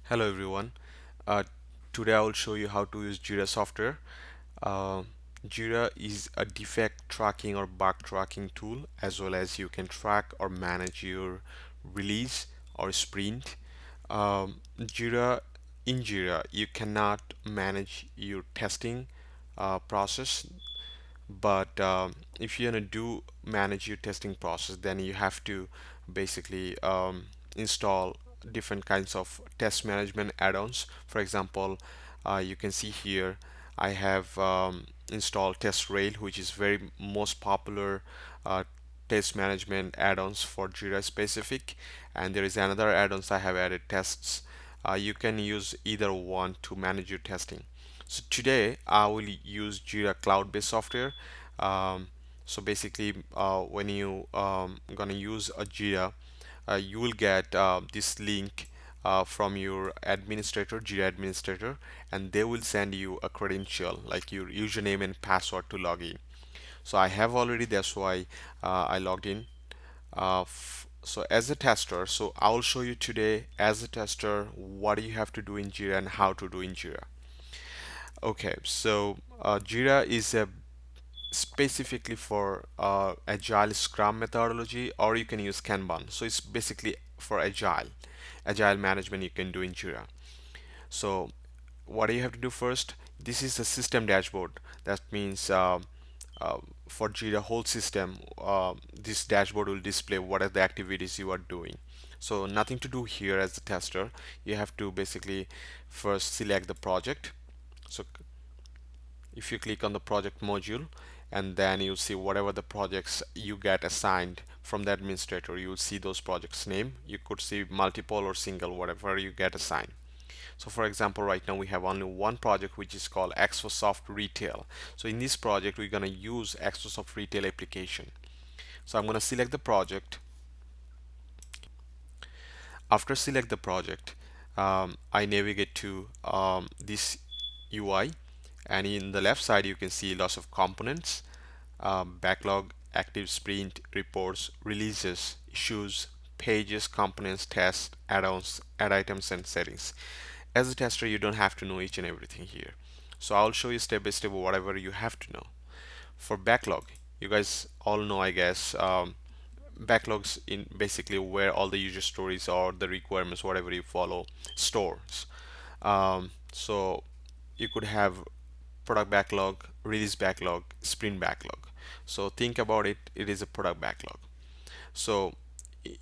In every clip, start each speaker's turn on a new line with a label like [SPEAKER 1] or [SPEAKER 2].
[SPEAKER 1] Hello everyone. Uh, Today I will show you how to use JIRA software. Uh, JIRA is a defect tracking or bug tracking tool, as well as you can track or manage your release or sprint. JIRA in JIRA you cannot manage your testing process, but if you're gonna do manage your testing process, then you have to basically install different kinds of test management add-ons. For example, you can see here I have installed TestRail, which is very most popular test management add-ons for Jira specific, and there is another add-ons I have added, tests. You can use either one to manage your testing. So today I will use Jira cloud-based software. Um, so basically, when you gonna use a Jira, you will get this link from your administrator, Jira administrator, and they will send you a credential like your username and password to log in. So I have already, that's why I logged in. So as a tester, so I'll show you today as a tester what you have to do in Jira and how to do in Jira. Okay, so Jira is a specifically for agile scrum methodology, or you can use Kanban. So it's basically for agile management you can do in Jira. So what do you have to do first? This is a system dashboard. That means uh, for Jira whole system, this dashboard will display what are the activities you are doing. So nothing to do here as a tester. You have to basically first select the project. So if you click on the project module, and then you'll see whatever the projects you get assigned from the administrator, you'll see those projects name. You could see multiple or single, whatever you get assigned. So for example, right now we have only one project which is called Exosoft Retail. So in this project we're going to use Exosoft Retail application. So I'm going to select the project. After select the project, I navigate to this UI, and in the left side you can see lots of components, backlog, active sprint, reports, releases, issues, pages, components, tests, add-ons, add items, and settings. As a tester, you don't have to know each and everything here. So I'll show you step by step whatever you have to know. For backlog, you guys all know, I guess, backlogs in basically where all the user stories or the requirements, whatever you follow, stores. So you could have product backlog, release backlog, sprint backlog. So think about it, it is a product backlog. So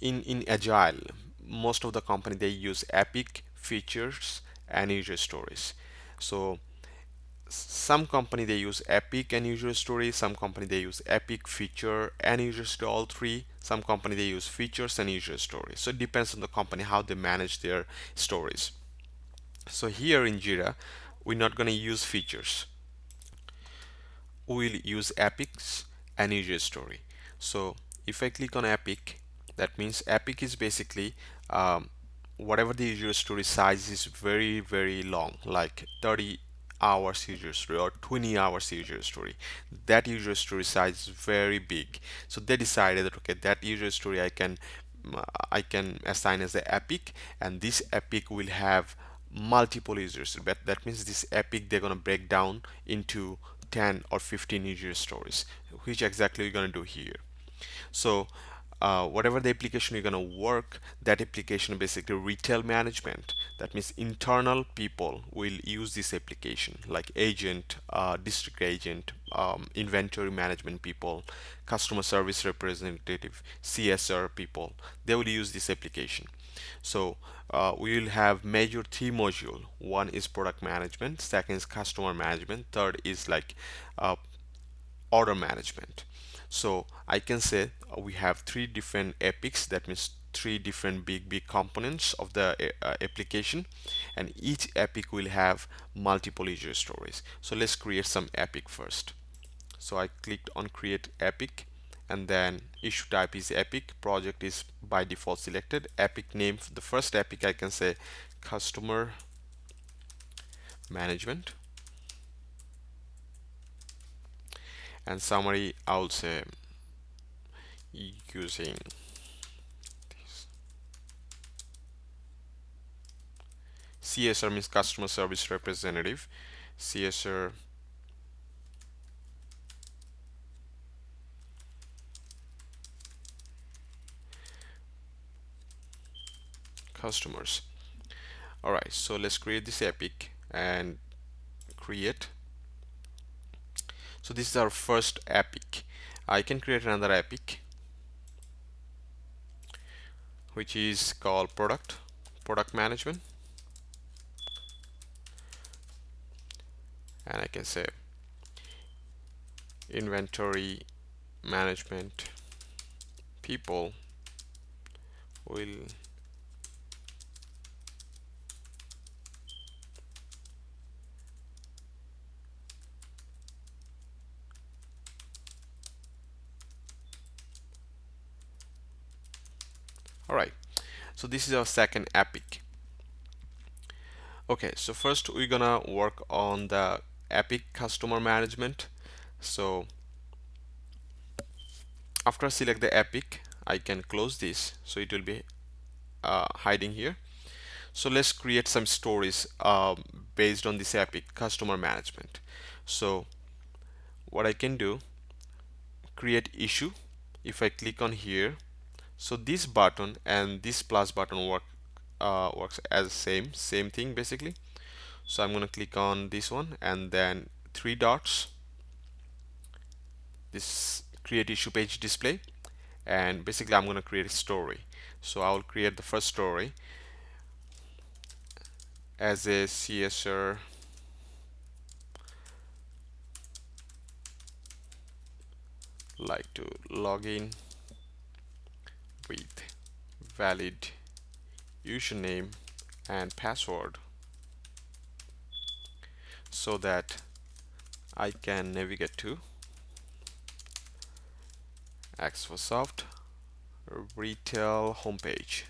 [SPEAKER 1] in agile, most of the company they use epic features and user stories. So some company they use epic and user story, some company they use epic feature and user story, all three. Some company they use features and user story. So it depends on the company how they manage their stories. So here in Jira we're not going to use features, we'll use epics and user story. So if I click on epic, that means epic is basically whatever the user story size is very long, like 30 hours user story or 20 hours user story. That user story size is very big, so they decided that okay, that user story I can assign as the epic, and this epic will have multiple users. But that means this epic they're gonna break down into 10 or 15 user stories, which exactly you're gonna do here. So whatever the application you're going to work, that application basically retail management. That means internal people will use this application, like agent, district agent, inventory management people, customer service representative, CSR people. They will use this application. So we will have major three module. One is product management, second is customer management, third is like uh, order management. So I can say we have three different epics, that means three different big components of the application, and each epic will have multiple user stories. So let's create some epic first. So I clicked on create epic, and then issue type is epic, project is by default selected, epic name, the first epic I can say customer management, and summary I'll say using CSR means customer service representative. CSR customers. Alright, so let's create this epic and create. So this is our first epic. I can create another epic which is called product management, and I can say inventory management people will Alright, so this is our second epic. Okay, so first we're gonna work on the epic customer management. So after I select the epic, I can close this, so it will be hiding here. So let's create some stories based on this epic customer management. So what I can do, create issue. If I click on here, so this button and this plus button works as same thing basically. So I'm going to click on this one and then three dots, this create issue page display, and basically I'm going to create a story. So I will create the first story as a CSR like to log in with valid username and password so that I can navigate to Xforsoft retail homepage.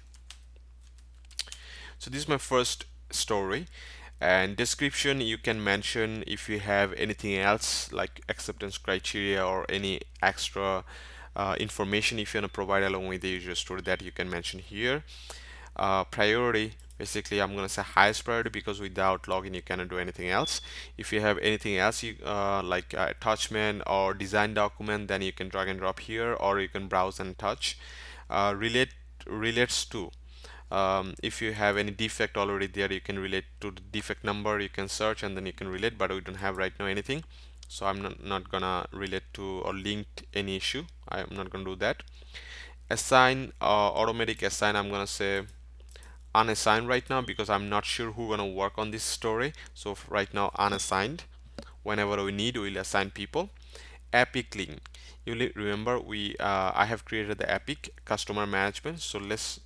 [SPEAKER 1] So this is my first story, and description you can mention if you have anything else like acceptance criteria or any extra information if you want to provide along with the user story, that you can mention here. Priority, basically I'm going to say highest priority because without login you cannot do anything else. If you have anything else you like attachment or design document, then you can drag and drop here, or you can browse and touch. Relates to, if you have any defect already there, you can relate to the defect number, you can search and then you can relate, but we don't have right now anything, so I'm not gonna relate to or link any issue. I'm not gonna do that. Assign, automatic assign, I'm gonna say unassigned right now because I'm not sure who's gonna work on this story. So right now unassigned. Whenever we need, we'll assign people. Epic link, you remember I have created the epic customer management, so let's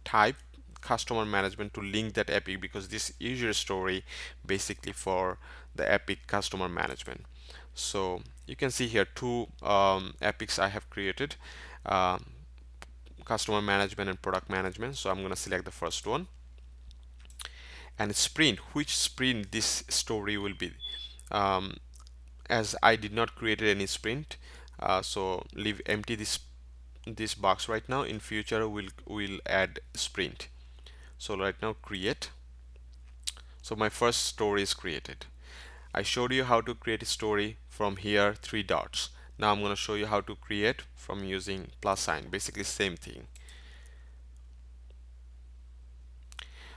[SPEAKER 1] type customer management to link that epic because this is your story basically for the epic customer management. So you can see here two epics I have created, customer management and product management. So I'm going to select the first one, and sprint, which sprint this story will be. As I did not create any sprint, so leave empty this box right now. In future we'll add sprint. So right now create. So my first story is created. I showed you how to create a story from here, three dots. Now I'm going to show you how to create from using plus sign, basically same thing.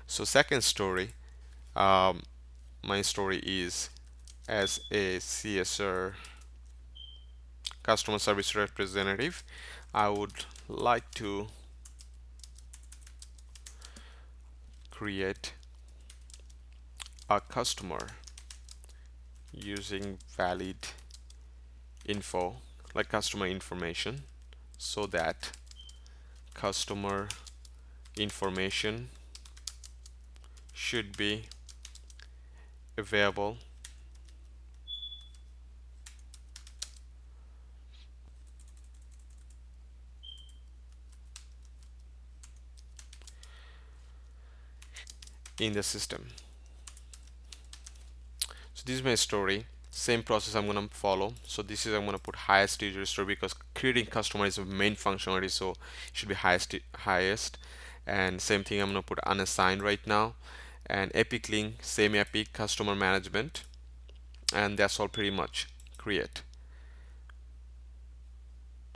[SPEAKER 1] So second story, my story is as a CSR customer service representative. I would like to create a customer using valid info, like customer information, so that customer information should be available in the system. So this is my story. Same process I'm going to follow. So this is, I'm going to put highest user story because creating customer is a main functionality, so it should be highest. And same thing, I'm going to put unassigned right now, and epic link, same epic, customer management, and that's all pretty much. Create.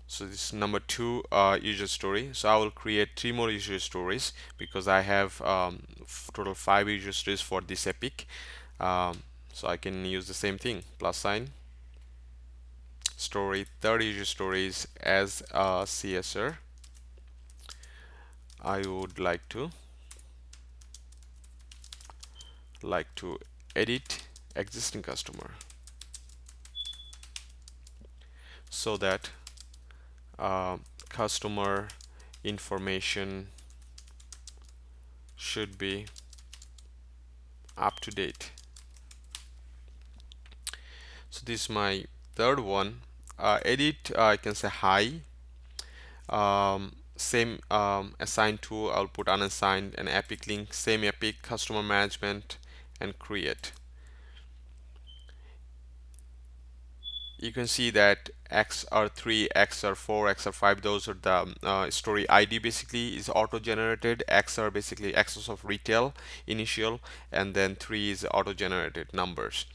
[SPEAKER 1] So this is number two user story. So I will create three more user stories because I have total five user stories for this epic. So I can use the same thing, plus sign story, third user stories as a CSR. I would like to edit existing customer so that uh, customer information should be up to date. So this is my third one. Edit, I can say hi. Same assigned to, I'll put unassigned, and epic link, same epic, customer management, and create. You can see that XR3, XR4, XR5, those are the story ID basically is auto generated. XR basically access of retail initial, and then 3 is auto generated numbers.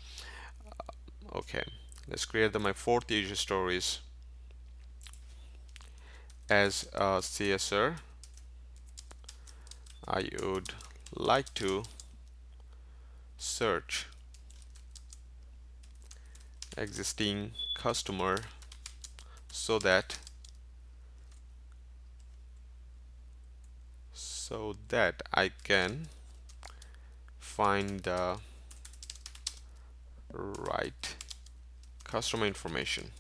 [SPEAKER 1] Okay, let's create my fourth user stories as a CSR. I would like to search existing customer so that I can find the right customer information.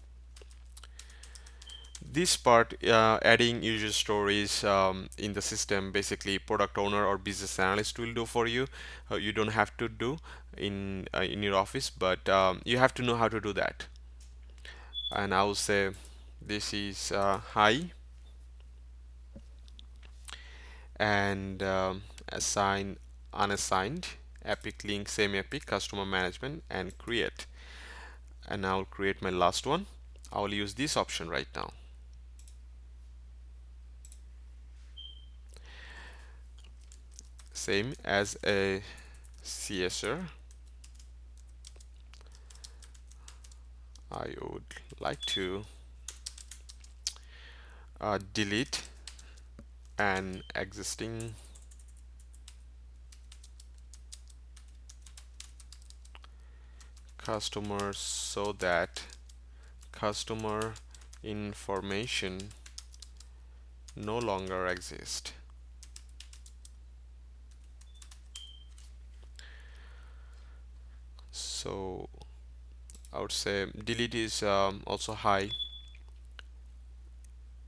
[SPEAKER 1] This part, adding user stories in the system, basically product owner or business analyst will do for you. You don't have to do in your office, but you have to know how to do that. And I will say this is hi, and assign, unassigned, epic link, same epic, customer management, and create. And I will create my last one. I will use this option right now. Same as a CSR. I would like to delete an existing customer so that customer information no longer exists. So I would say delete is also high.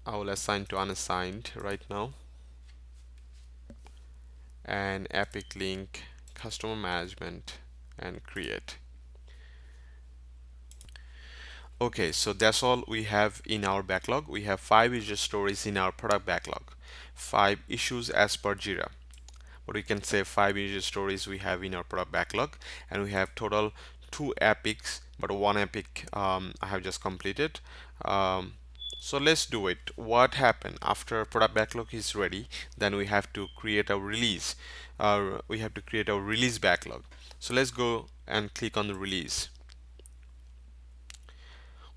[SPEAKER 1] I will assign to unassigned right now, and epic link, customer management, and create. Okay, so that's all we have in our backlog. We have 5 user stories in our product backlog, 5 issues as per JIRA. But we can say 5 user stories we have in our product backlog, and we have total 2 epics, but 1 epic I have just completed. So let's do it. What happened after product backlog is ready? Then we have to create a release. We have to create a release backlog. So let's go and click on the release.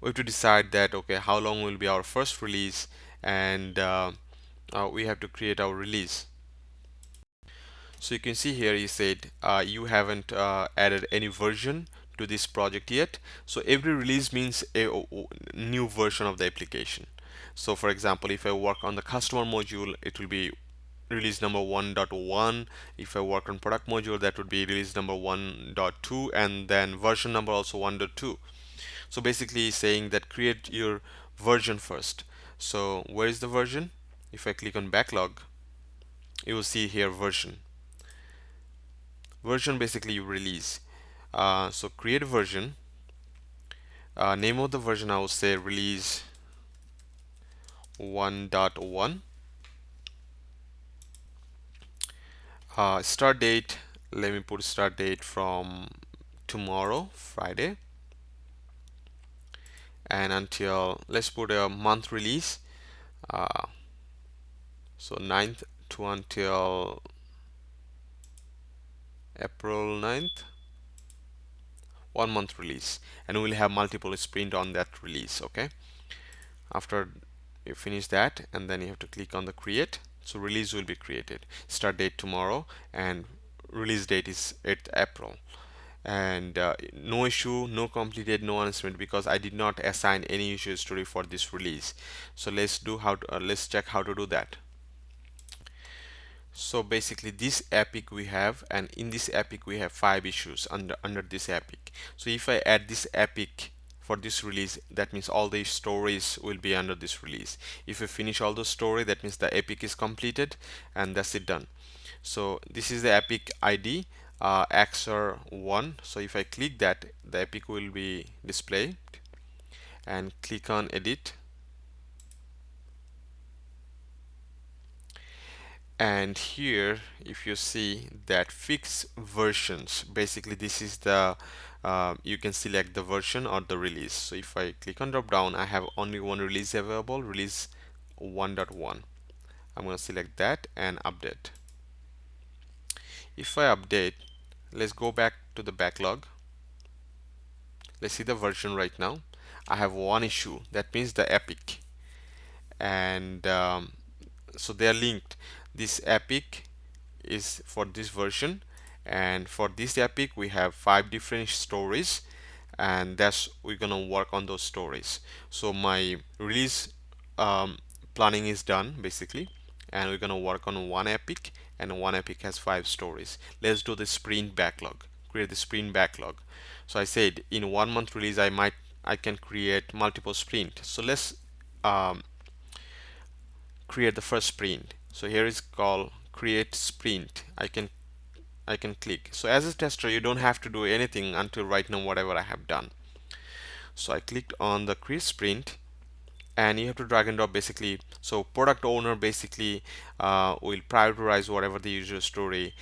[SPEAKER 1] We have to decide that okay, how long will be our first release, and we have to create our release. So you can see here he said you haven't added any version to this project yet. So every release means a new version of the application. So for example, if I work on the customer module, it will be release number 1.1. If I work on product module, that would be release number 1.2, and then version number also 1.2. So basically saying that create your version first. So where is the version? If I click on backlog, you will see here version. Version basically you release. So create a version. Name of the version I will say release 1.1. Start date, let me put start date from tomorrow, Friday, and until, let's put a month release, so 9th to until April 9th, 1 month release, and we'll have multiple sprint on that release. Okay, after you finish that, and then you have to click on the create. So release will be created, start date tomorrow, and release date is 8th April. And no issue, no completed, no announcement, because I did not assign any issue story for this release. So let's check how to do that. So basically this epic we have, and in this epic we have 5 issues under this epic. So if I add this epic for this release, that means all the stories will be under this release. If I finish all the story, that means the epic is completed, and that's it, done. So this is the epic ID, XR1. So if I click that, the epic will be displayed, and click on edit. And here if you see that fix versions, basically this is the you can select the version or the release. So if I click on drop down, I have only one release available, release 1.1. I'm going to select that and update. If I update, let's go back to the backlog. Let's see the version right now. I have one issue, that means the epic, and so they are linked. This epic is for this version, and for this epic we have 5 different stories, and that's we're gonna work on those stories. So my release planning is done basically, and we're gonna work on one epic, and one epic has 5 stories. Let's do the sprint backlog, create the sprint backlog. So I said in 1 month release I can create multiple sprint. So let's um, create the first sprint. So here is called create sprint. I can click. So as a tester, you don't have to do anything until right now whatever I have done. So I clicked on the create sprint, and you have to drag and drop basically. So product owner basically will prioritize whatever the user story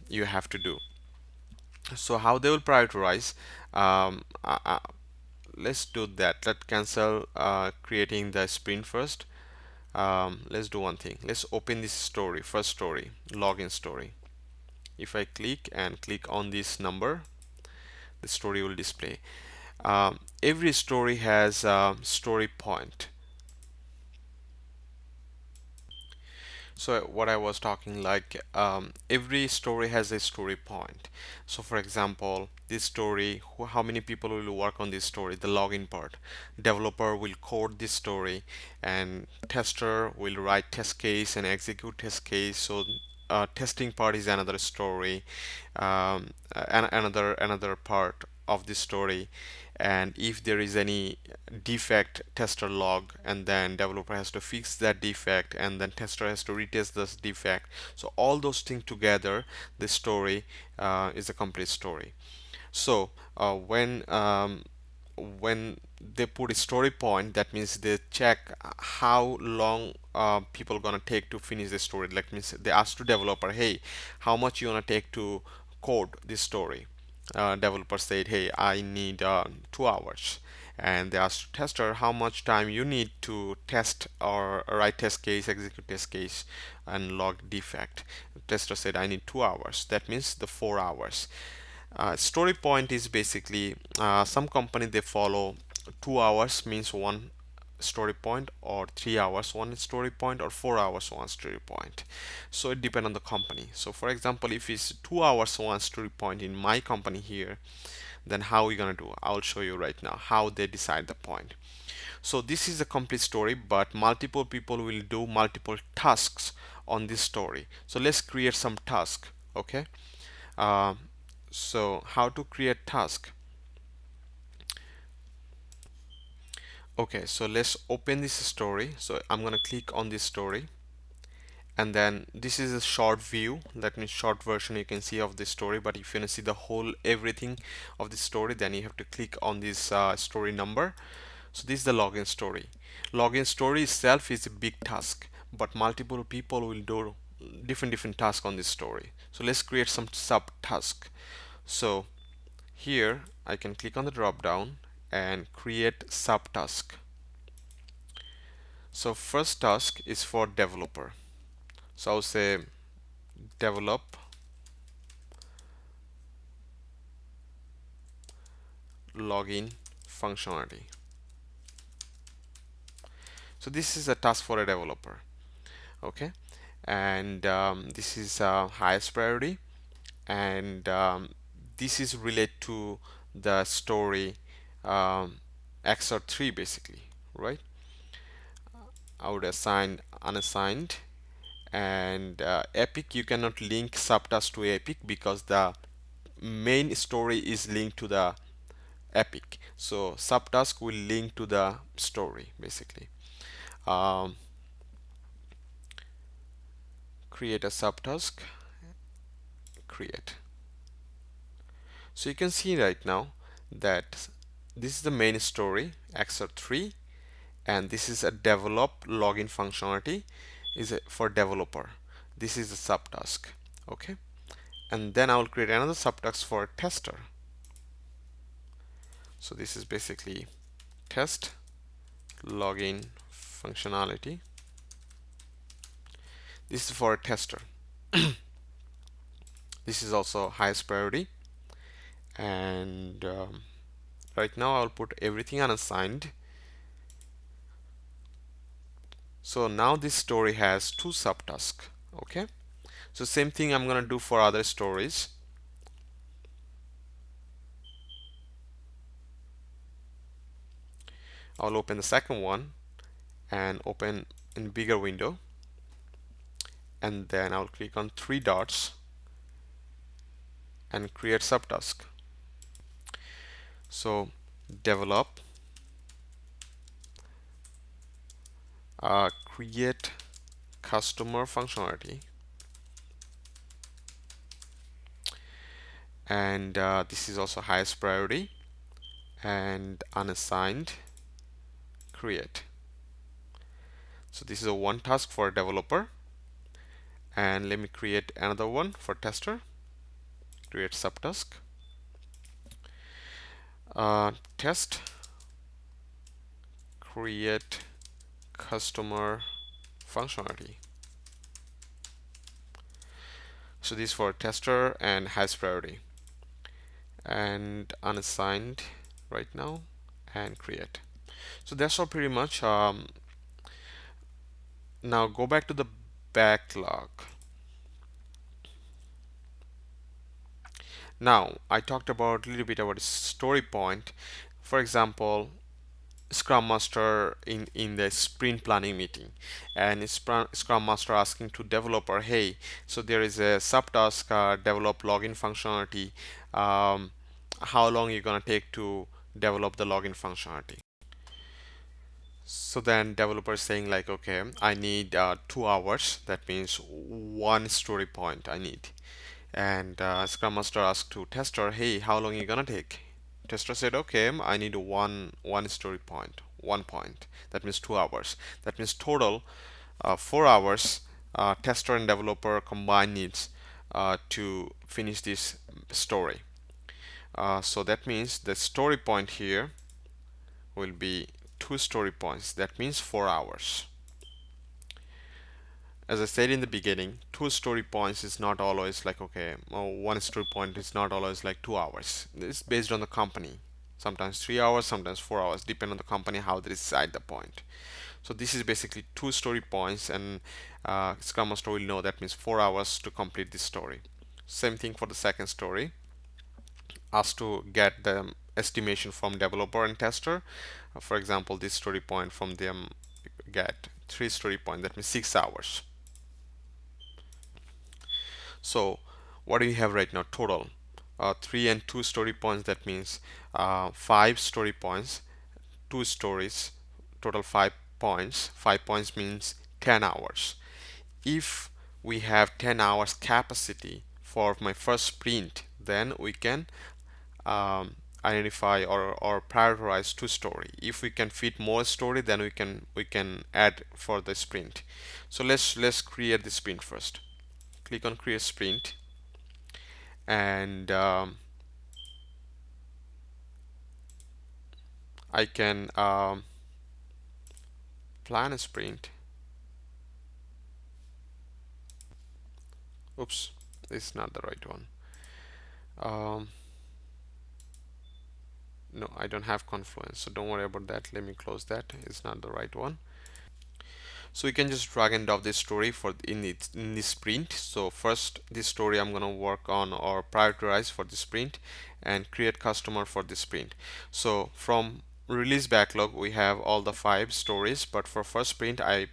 [SPEAKER 1] you have to do. So how they will prioritize, um, uh, uh, let's do that. Let's cancel creating the sprint first. Let's do one thing. Let's open this story, first story, login story. If I click and click on this number, the story will display. Every story has a story point. So what I was talking, like every story has a story point. So for example, this story, how many people will work on this story, the login part, developer will code this story, and tester will write test case and execute test case. So testing part is another story, and another part of this story. And if there is any defect, tester log, and then developer has to fix that defect, and then tester has to retest this defect. So all those things together, the story is a complete story. So when they put a story point, that means they check how long people gonna take to finish the story. Like means they ask to developer, hey, how much you gonna take to code this story? Developer said, hey, I need 2 hours. And they asked tester how much time you need to test or write test case, execute test case, and log defect. Tester said, I need 2 hours. That means the 4 hours. Story point is basically some company they follow 2 hours means one story point, or 3 hours one story point, or 4 hours one story point. So it depends on the company. So for example, if it's 2 hours one story point in my company here, then how are we gonna do? I'll show you right now how they decide the point. So this is a complete story, but multiple people will do multiple tasks on this story. So let's create some task. Okay. Uh, so how to create task? Okay, so let's open this story. So I'm gonna click on this story, and then this is a short view, that means short version you can see of this story. But if you want to see the whole everything of this story, then you have to click on this story number. So this is the login story. Login story itself is a big task, but multiple people will do different tasks on this story. So let's create some subtask. So here I can click on the drop down and create subtask. So first task is for developer. So I'll say develop login functionality. So this is a task for a developer. Okay, and this is highest priority, and this is related to the story XR3 basically, right? I would assign unassigned, and epic, you cannot link subtask to epic because the main story is linked to the epic, so subtask will link to the story basically. um, Create a subtask, create. So you can see right now that this is the main story XR3, and this is a develop login functionality is for developer. This is the subtask. Okay, and then I will create another subtask for tester. So this is basically test login functionality. This is for a tester. This is also highest priority, and right now I'll put everything unassigned. So now this story has two subtasks. Okay, so same thing I'm gonna do for other stories. I'll open the second one and open in bigger window, and then I'll click on three dots and create subtask. So develop, create customer functionality, and this is also highest priority, and unassigned, create. So this is a one task for a developer, and let me create another one for tester. Create subtask, test, create customer functionality. So this is for tester and highest priority, and unassigned right now, and create. So that's all pretty much. Now go back to the backlog. Now I talked about a little bit about story point. For example, Scrum Master in the sprint planning meeting, and Scrum Master asking to developer, hey, so there is a subtask, develop login functionality. How long are you gonna take to develop the login functionality? So then developer is saying like, okay, I need 2 hours. That means one story point I need. And Scrum Master asked to tester, hey, how long are you gonna take? Tester said, okay, I need one story point, 1 point. That means 2 hours. That means total 4 hours. Tester and developer combined needs to finish this story. So that means the story point here will be two story points. That means 4 hours. As I said in the beginning, two story points is not always like, okay, one story point is not always like 2 hours. It's based on the company. Sometimes 3 hours, sometimes 4 hours, depend on the company how they decide the point. So this is basically two story points, and Scrum Master will know that means 4 hours to complete this story. Same thing for the second story. Asked to get the estimation from developer and tester. For example, this story point from them get three story point. That means 6 hours. So what do you have right now total? Three and two story points. That means five story points, two stories, total 5 points. 5 points means 10 hours. If we have 10 hours capacity for my first sprint, then we can identify or prioritize two story. If we can fit more story, then we can add for the sprint. So let's create the sprint first. Click on create sprint, and I can plan a sprint. Oops, this is not the right one. um, no, I don't have Confluence, so don't worry about that. Let me close that. It's not the right one. So you can just drag and drop this story for in this sprint. So first, this story I'm gonna work on or prioritize for this sprint, and create customer for this sprint. So from release backlog, we have all the 5 stories, but for first sprint, I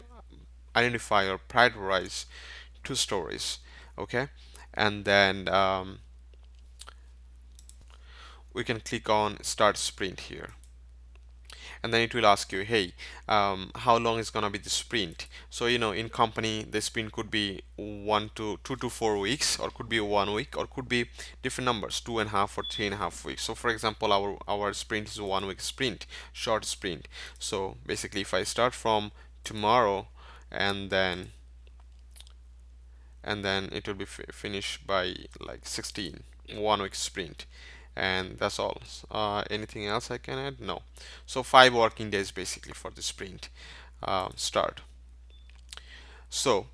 [SPEAKER 1] identify or prioritize 2 stories. Okay, and then we can click on start sprint here, and then it will ask you, hey, how long is going to be the sprint. So in company the sprint could be 2 to 4 weeks, or could be 1 week, or could be different numbers, 2.5 or 3.5 weeks. So for example, our sprint is a 1 week sprint, short sprint. So basically if I start from tomorrow, and then it will be finished by like 16, 1 week sprint, and that's all. Anything else I can add? No. So 5 working days basically for the sprint start. So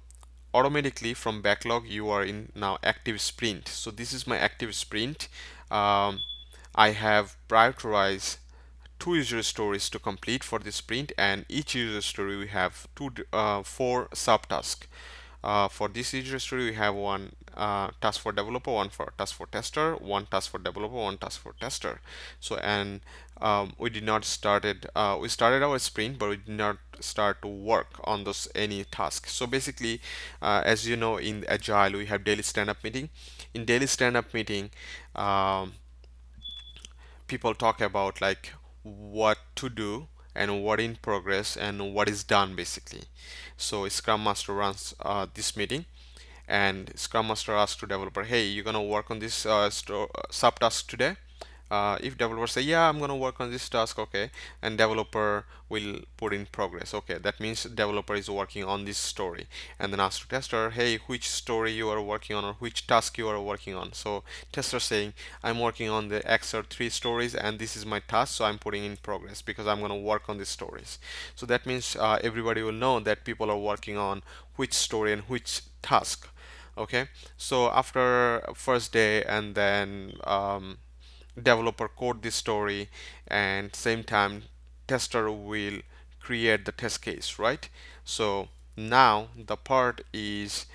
[SPEAKER 1] automatically from backlog you are in now active sprint. So this is my active sprint. um, I have prioritized 2 user stories to complete for this sprint, and each user story we have 4 subtasks. For this user story, we have one task for developer, one for task for tester, one task for developer, one task for tester. So, and we did not started. We started our sprint, but we did not start to work on those any task. So basically, as you know, in Agile, we have daily stand-up meeting. In daily stand-up meeting, um, people talk about like what to do and what in progress and what is done basically. So Scrum Master runs this meeting, and Scrum Master asks to developer, hey, you're gonna work on this subtask today? If developer say, yeah, I'm gonna work on this task, okay, and developer will put in progress, okay, that means developer is working on this story, and then ask to tester, hey, which story you are working on, or which task you are working on. So tester saying, I'm working on the X or 3 stories, and this is my task, so I'm putting in progress because I'm gonna work on these stories. So that means everybody will know that people are working on which story and which task. Okay, so after first day, and then developer code this story, and same time tester will create the test case, right? So now the part is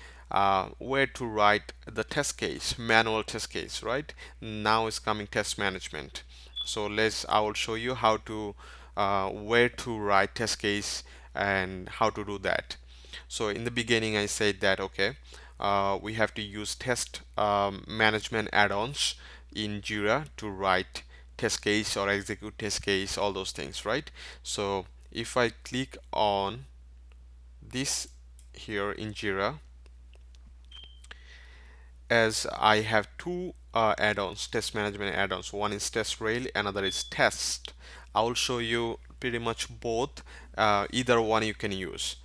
[SPEAKER 1] where to write the test case, manual test case, right? Now is coming test management. So I will show you how to where to write test case and how to do that. So in the beginning I said that, okay, we have to use test management add-ons in JIRA to write test case or execute test case, all those things, right? So if I click on this here in JIRA, as I have 2 add-ons, test management add-ons. One is TestRail, another is Test. I will show you pretty much both. Either one you can use,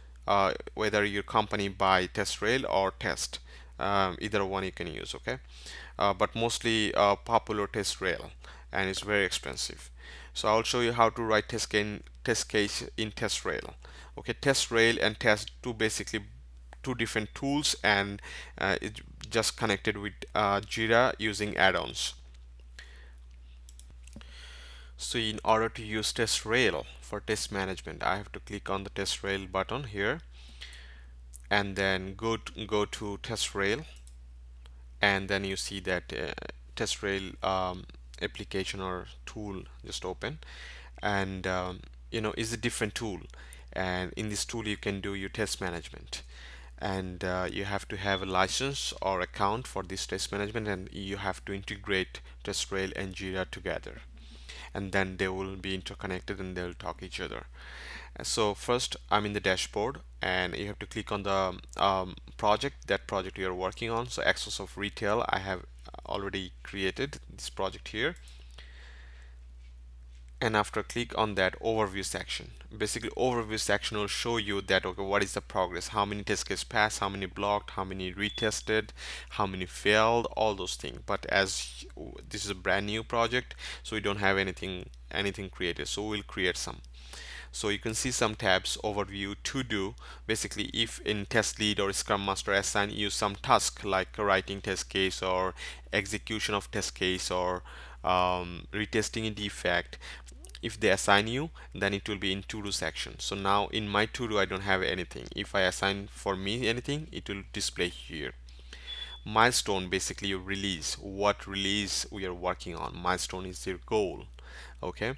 [SPEAKER 1] whether your company buy TestRail or Test. Either one you can use, okay? But mostly popular TestRail, and it's very expensive. So I'll show you how to write test case in TestRail. Okay, TestRail and Test, basically two different tools, and it just connected with JIRA using add-ons. So in order to use TestRail for test management, I have to click on the TestRail button here, and then go to TestRail, and then you see that TestRail application or tool just open, and is a different tool, and in this tool you can do your test management, and you have to have a license or account for this test management, and you have to integrate TestRail and JIRA together, and then they will be interconnected and they'll talk each other. So first I'm in the dashboard, and you have to click on the project you're working on. So Access of Retail, I have already created this project here, and after click on that overview section, basically overview section will show you that, okay, what is the progress, how many test cases passed, how many blocked, how many retested, how many failed, all those things. But as this is a brand new project, so we don't have anything created, so we'll create some. So you can see some tabs, overview, to do. Basically, if in test lead or scrum master assign you some task like writing test case or execution of test case, or retesting a defect, if they assign you, then it will be in to do section. So now in my to do I don't have anything. If I assign for me anything, it will display here. Milestone, basically your release, what release we are working on. Milestone is your goal. Okay,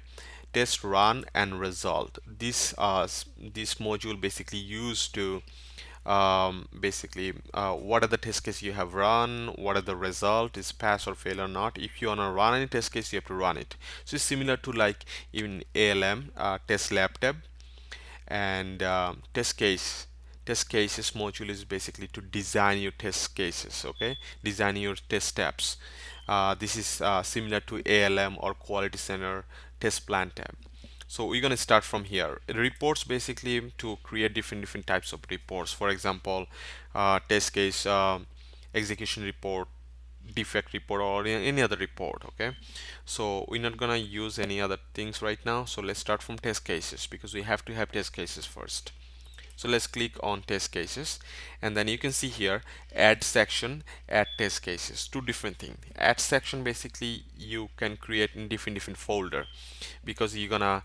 [SPEAKER 1] test run and result. This module basically used to what are the test case you have run, what are the result, is pass or fail or not. If you want to run any test case, you have to run it. So it's similar to like in ALM, test lab tab, and test cases module is basically to design your test cases. Okay, design your test steps. This is similar to ALM or quality center test plan tab. So we're going to start from here. Reports, basically to create different types of reports. For example, test case execution report, defect report, or any other report. Okay, so we're not gonna use any other things right now. So let's start from test cases, because we have to have test cases first. So let's click on test cases, and then you can see here add section, add test cases, two different things. Add section, basically you can create in different folder, because you're gonna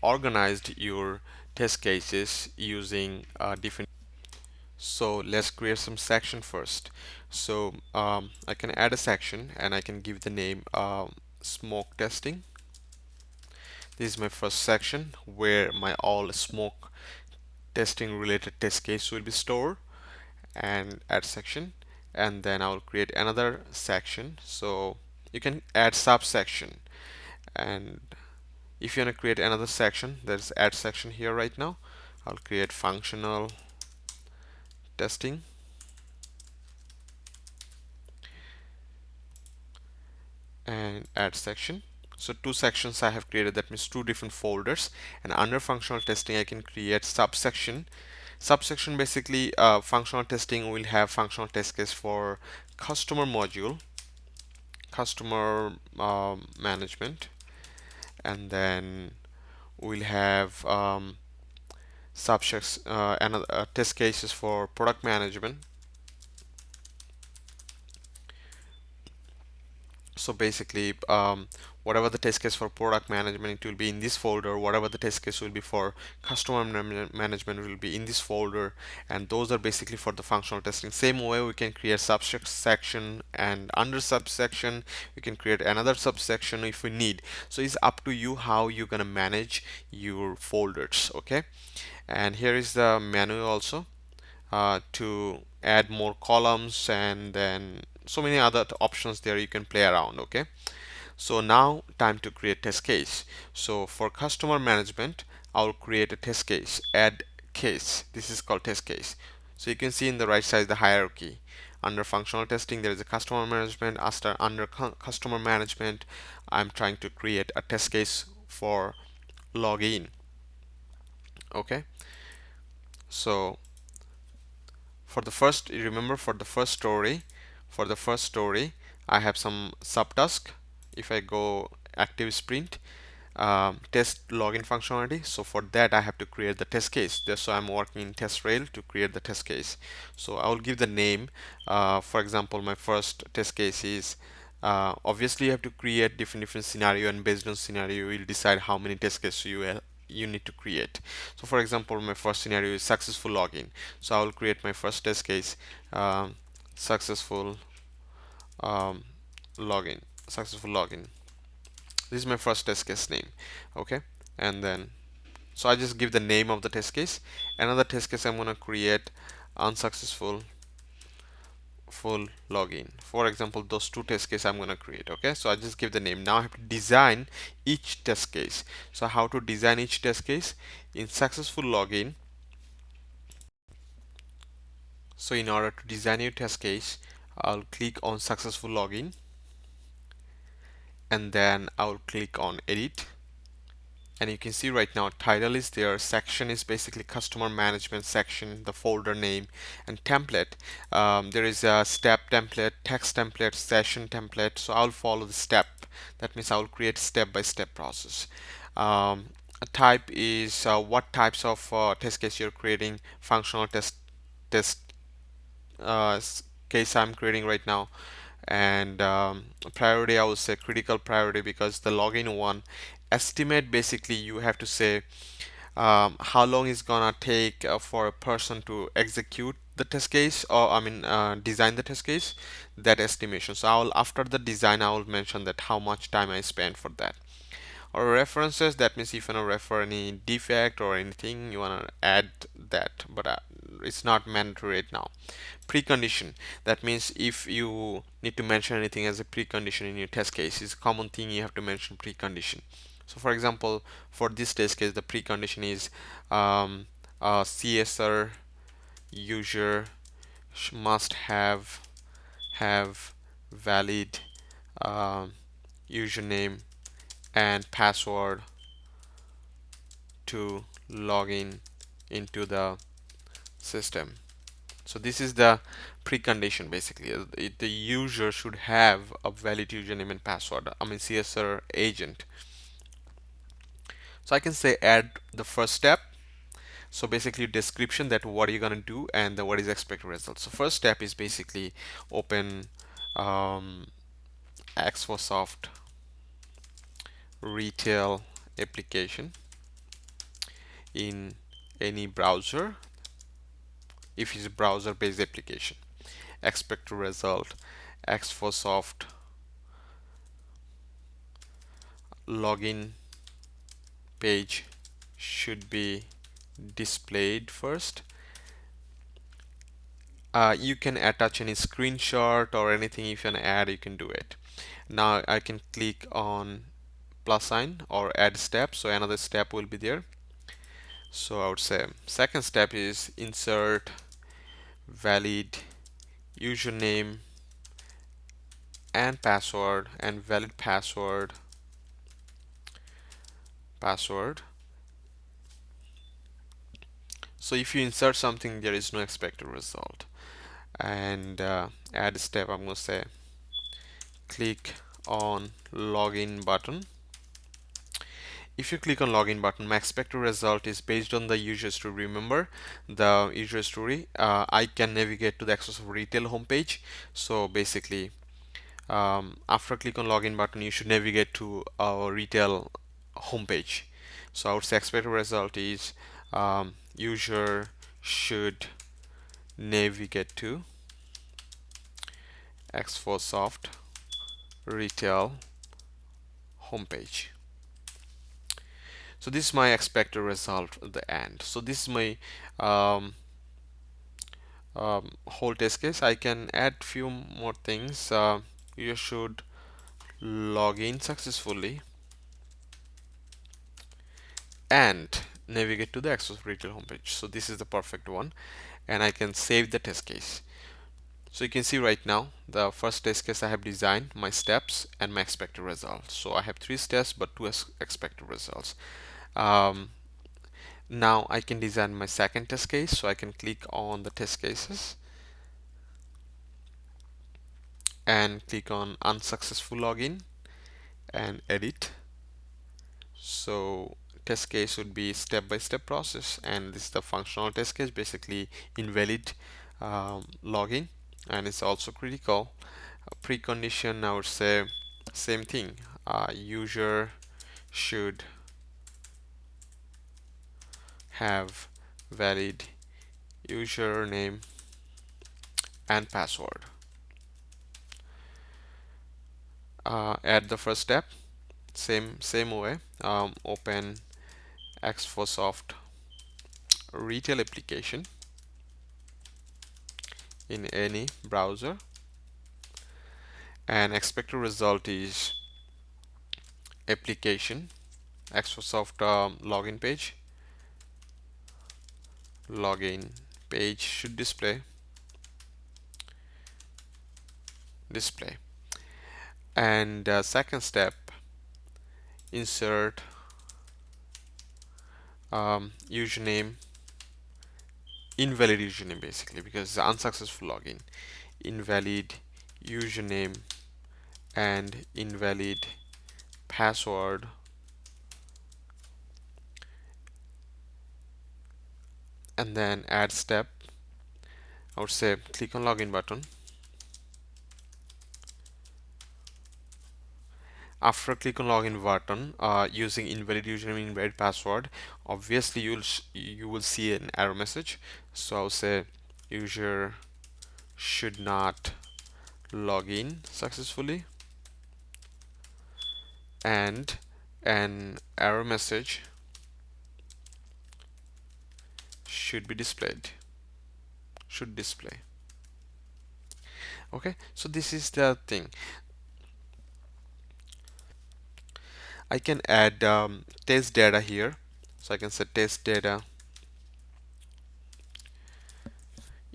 [SPEAKER 1] organize your test cases using different. So let's create some section first. So I can add a section and I can give the name smoke testing. This is my first section where my all smoke testing related test case will be stored, and add section. And then I'll create another section. So you can add subsection, and if you want to create another section, there's add section here right now. I'll create functional testing, and add section. So two sections I have created, that means two different folders. And under functional testing I can create subsection. Subsection, basically functional testing will have functional test case for customer module, customer management, and then we'll have subsects another test cases for product management. So basically whatever the test case for product management, it will be in this folder. Whatever the test case will be for customer management will be in this folder, and those are basically for the functional testing. Same way we can create subsection, and under subsection we can create another subsection if we need. So it's up to you how you're gonna manage your folders. Okay, and here is the menu also to add more columns, and then so many other options there you can play around. Okay, so now time to create test case. So for customer management I'll create a test case, add case. This is called test case. So you can see in the right side the hierarchy. Under functional testing there is a customer management. Under customer management I'm trying to create a test case for login. Okay, so for the first, remember, for the first story I have some subtask. If I go active sprint test login functionality, so for that I have to create the test case there. So I'm working in TestRail to create the test case. So I will give the name. For example, my first test case is obviously you have to create different scenario, and based on scenario you will decide how many test cases you need to create. So for example, my first scenario is successful login. So I will create my first test case, successful um, login successful login. This is my first test case name. Okay, and then so I just give the name of the test case. Another test case I'm going to create unsuccessful full login. For example, those two test cases I'm going to create. Okay, so I just give the name. Now I have to design each test case. So how to design each test case? In successful login, so in order to design your test case, I'll click on successful login, and then I'll click on edit. And you can see right now title is there, section is basically customer management section, the folder name, and template. There is a step template, text template, session template. So I'll follow the step. That means I'll create step-by-step process. A type is what types of test case you're creating. Functional test uh, case I'm creating right now, And priority, I would say critical priority, because the login one estimate, basically you have to say how long it's gonna take for a person to execute the test case, or I mean design the test case, that estimation. So I'll, after the design, I will mention that how much time I spent for that. Or references, that means if you want to refer any defect or anything, you want to add that, but it's not mandatory right now. Precondition, that means if you need to mention anything as a precondition in your test case, it's a common thing, you have to mention precondition. So for example, for this test case, the precondition is CSR user must have valid um, username and password to log in into the system. So this is the precondition basically. The user should have a valid username and password, I mean CSR agent. So I can say add the first step. So basically description, that what are you gonna do, and what is expected result. So first step is basically open um, Xfosoft retail application in any browser, if it's a browser based application. Expected result, Xfosoft login page should be displayed first. You can attach any screenshot or anything. If you want to add, you can do it. Now I can click on plus sign or add step, so another step will be there. So I would say second step is insert valid username and password and valid password. So if you insert something, there is no expected result. And add step, I'm going to say click on login button. If you click on login button, my expected result is based on the user story. Remember the user story, I can navigate to the access of retail homepage. So basically after click on login button, you should navigate to our retail homepage. So I would say expected result is user should navigate to Xfosoft retail homepage. So this is my expected result at the end. So this is my um, whole test case. I can add few more things. You should log in successfully and navigate to the Access Retail homepage. So this is the perfect one, and I can save the test case. So you can see right now the first test case I have designed, my steps and my expected results. So I have 3 steps but 2 expected results. Um, now I can design my second test case. So I can click on the test cases and click on unsuccessful login and edit. So test case would be step-by-step process, and this is the functional test case, basically invalid login, and it's also critical. Precondition, I would say same thing. User should have valid username and password. At the first step, same way. Open Xfosoft retail application in any browser, and expected result is application Xfosoft login page should display and second step, insert username, invalid username, basically because it's unsuccessful login, invalid username and invalid password, and then add step. I would say click on login button After click on login button, using invalid username, invalid password, obviously you will see an error message. So I'll say user should not log in successfully, and an error message should be displayed, should display. Okay, so this is the thing. I can add test data here. So I can say test data,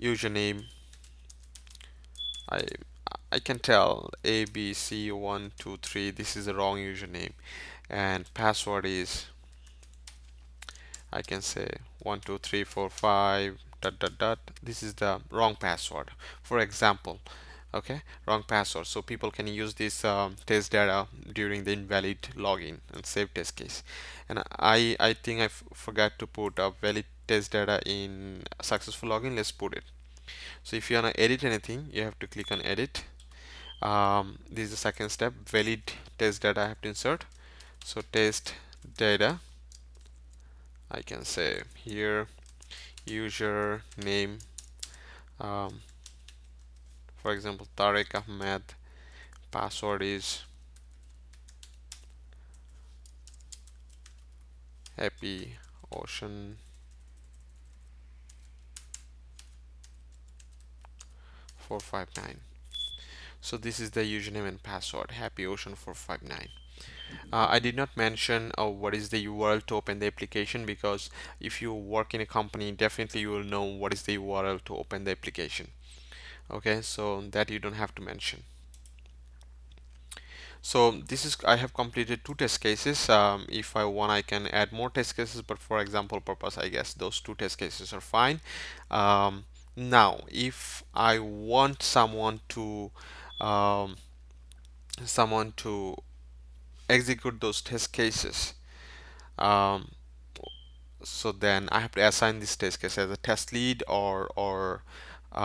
[SPEAKER 1] username. I I can tell ABC123, this is the wrong username, and password is, I can say 12345 dot dot dot, this is the wrong password, for example. Okay, wrong password, so people can use this test data during the invalid login and save test case. And I think I forgot to put a valid test data in successful login. Let's put it. So if you want to edit anything, you have to click on edit. This is the second step, valid test data I have to insert. So test data, I can say here user name, um, for example Tariq Ahmed, password is happy ocean 459. So this is the username and password, happy ocean 459. I did not mention what is the URL to open the application, because if you work in a company, definitely you will know what is the URL to open the application. Okay, so that you don't have to mention. So this is, I have completed two test cases. If I want, I can add more test cases, but for example purpose, I guess those two test cases are fine. Now if I want um, someone to execute those test cases, um, so then I have to assign this test case as a test lead, or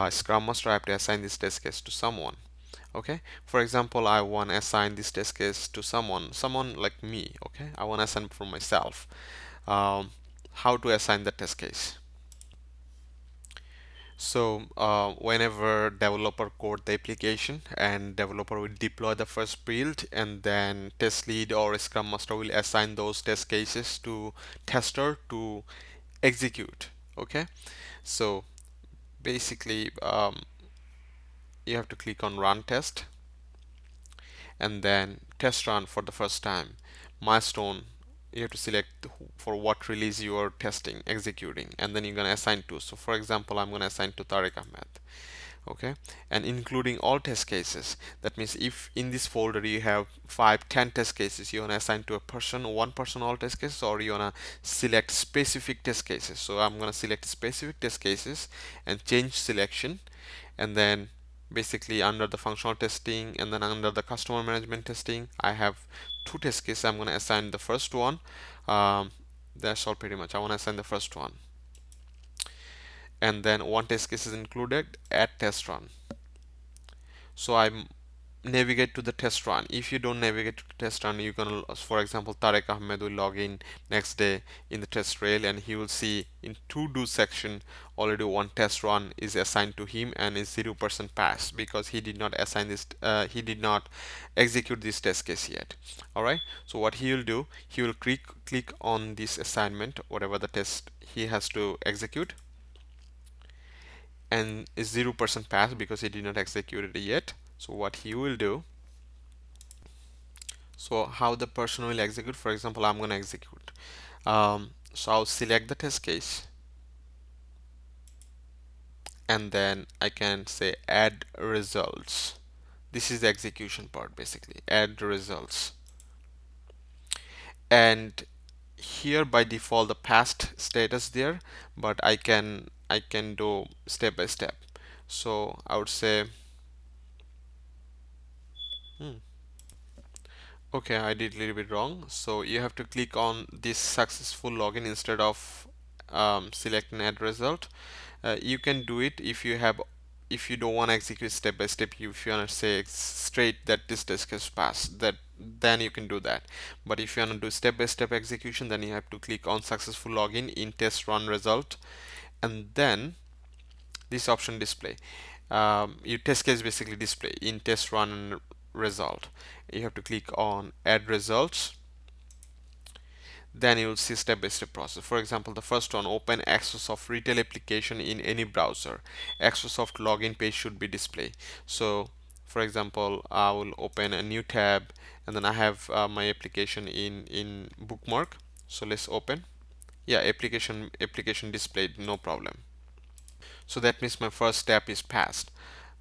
[SPEAKER 1] Scrum Master. I have to assign this test case to someone. Okay, for example, I want to assign this test case to someone like me. Okay, I want to assign for myself. How to assign the test case? So whenever developer code the application, and developer will deploy the first build, and then test lead or Scrum Master will assign those test cases to tester to execute. Okay, so basically you have to click on run test, and then test run for the first time. Milestone, you have to select for what release you are testing, executing, and then you're going to assign to. So for example, I'm going to assign to Tariq Ahmed. Okay, and including all test cases. That means if in this folder you have 5-10 test cases, you want to assign to a person, one person all test cases, or you want to select specific test cases. So I'm going to select specific test cases and change selection, and then basically under the functional testing and then under the customer management testing, I have two test cases. I'm going to assign the first one. That's all pretty much. I want to assign the first one, and then one test case is included at test run. So I navigate to the test run. If you don't navigate to the test run, you're gonna, for example, Tariq Ahmed will log in next day in the TestRail, and he will see in to do section already one test run is assigned to him and is 0% pass, because he did not assign this, he did not execute this test case yet. All right, so what he will do, he will click on this assignment, whatever the test he has to execute, and is 0% pass because he did not execute it yet. So what he will do, so how the person will execute, for example, I'm going to execute. So I'll select the test case, and then I can say add results. This is the execution part, basically add results. And here by default the past status there, but I can do step by step. So I would say, hmm, okay, I did a little bit wrong. So you have to click on this successful login instead of select an add result. You can do it if you have if you don't want to execute step by step, if you want to say straight that this disk is passed, that then you can do that. But if you want to do step by step execution, then you have to click on successful login in test run result, and then this option display. Your test case basically display in test run result. You have to click on add results, then you will see step-by-step process. For example, the first one, open Microsoft retail application in any browser. Microsoft login page should be displayed. So for example, I will open a new tab, and then I have my application in bookmark. So let's open. Yeah, application displayed, no problem. So that means my first step is passed.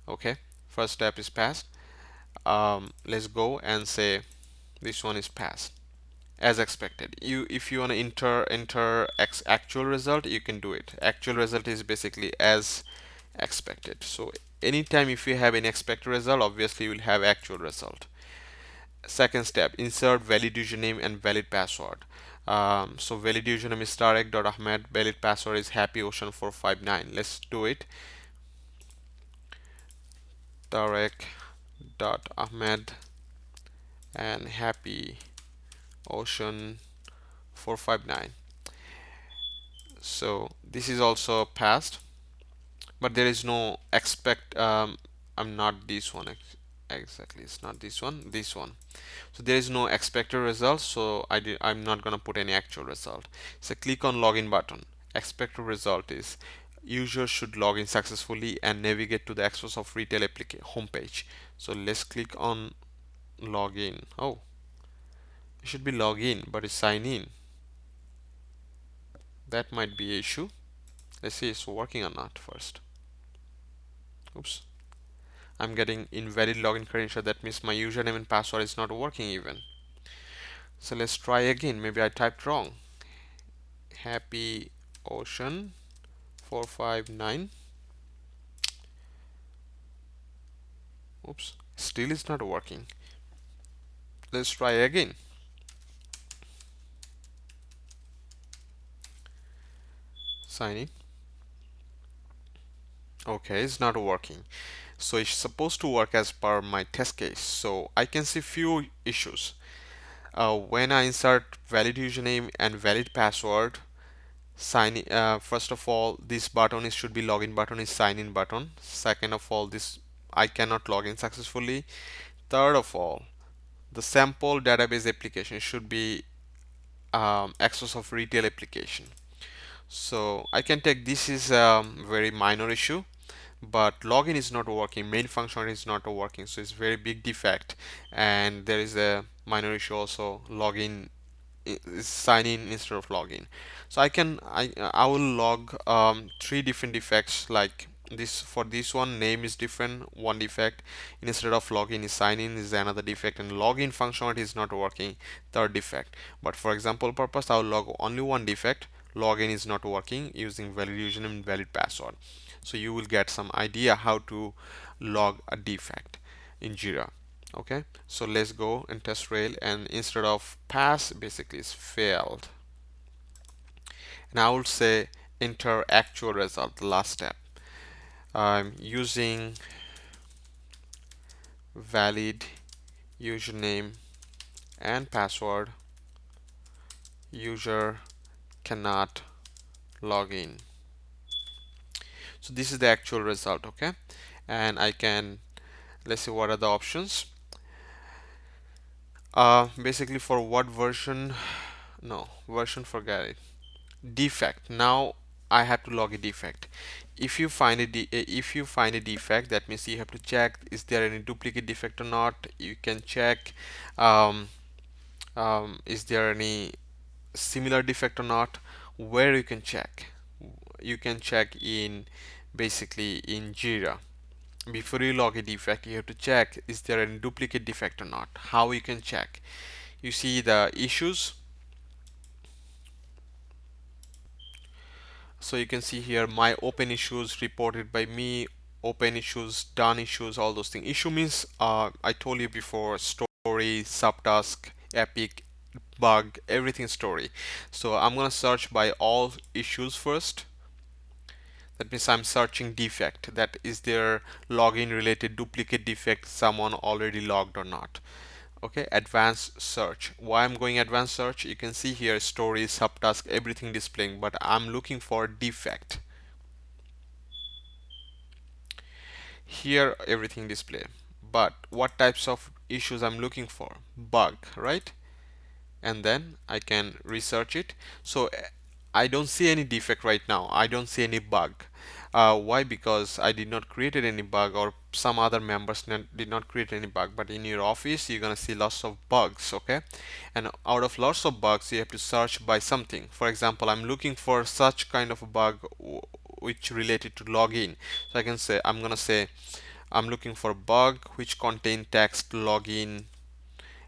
[SPEAKER 1] Okay, first step is passed. Let's go and say this one is passed as expected. If you want to enter actual result, you can do it. Actual result is basically as expected. So anytime if you have an expected result, obviously you will have actual result. Second step, insert valid username and valid password. So valid username is tarek.ahmed, valid password is happyocean459. Let's do it. Tarek.ahmed and happyocean459. So this is also passed, but there is no expect. I'm not this one exactly. It's not this one. This one. So there is no expected result. So I'm not gonna put any actual result. So click on login button. Expected result is user should log in successfully and navigate to the Microsoft Retail application homepage. So let's click on login. Oh, it should be login, but it's sign in. That might be an issue. Let's see it's working or not first. Oops. I'm getting invalid login credential. That means my username and password is not working even. So let's try again. Maybe I typed wrong. Happy Ocean 459. Oops. Still is not working. Let's try again. Sign in. Okay, it's not working. So it's supposed to work as per my test case. So I can see few issues. When I insert valid username and valid password, first of all, this button should be login button is sign in button. Second of all, this I cannot log in successfully. Third of all, the sample database application should be access of retail application. So I can take this is a very minor issue, but login is not working, main function is not working, so it's very big defect. And there is a minor issue also, login is sign in instead of login. So I will log three different defects. Like this, for this one, name is different, one defect. Instead of login is sign in is another defect, and login functionality is not working, third defect. But for example purpose, I will log only one defect, login is not working using valid username and valid password. So you will get some idea how to log a defect in Jira. Okay, so let's go and TestRail, and instead of pass, basically it's failed. And I will say enter actual result, the last step. I'm using valid username and password, user cannot log in. So this is the actual result. Okay, and I can, let's see what are the options. Basically for what version, no version, forget it. Defect, now I have to log a defect. If you find a defect, that means you have to check is there any duplicate defect or not. You can check is there any similar defect or not. Where you can check, you can check in basically in Jira. Before you log a defect, you have to check is there any duplicate defect or not. How you can check, you see the issues. So you can see here my open issues reported by me, open issues, done issues, all those things. Issue means I told you before, story, subtask, epic, bug, everything story. So I'm gonna search by all issues first, That means I'm searching defect, that is there login related duplicate defect, someone already logged or not. Okay, advanced search. Why I'm going advanced search? You can see here stories, subtask, everything displaying, but I'm looking for defect. Here everything display, but what types of issues I'm looking for? Bug, right? And then I can research it. So I don't see any defect right now. I don't see any bug. Why? Because I did not create any bug, or some other members did not create any bug. But in your office, you're gonna see lots of bugs. Okay, and out of lots of bugs, you have to search by something. For example, I'm looking for such kind of a bug which related to login. So I can say I'm gonna say I'm looking for a bug which contain text login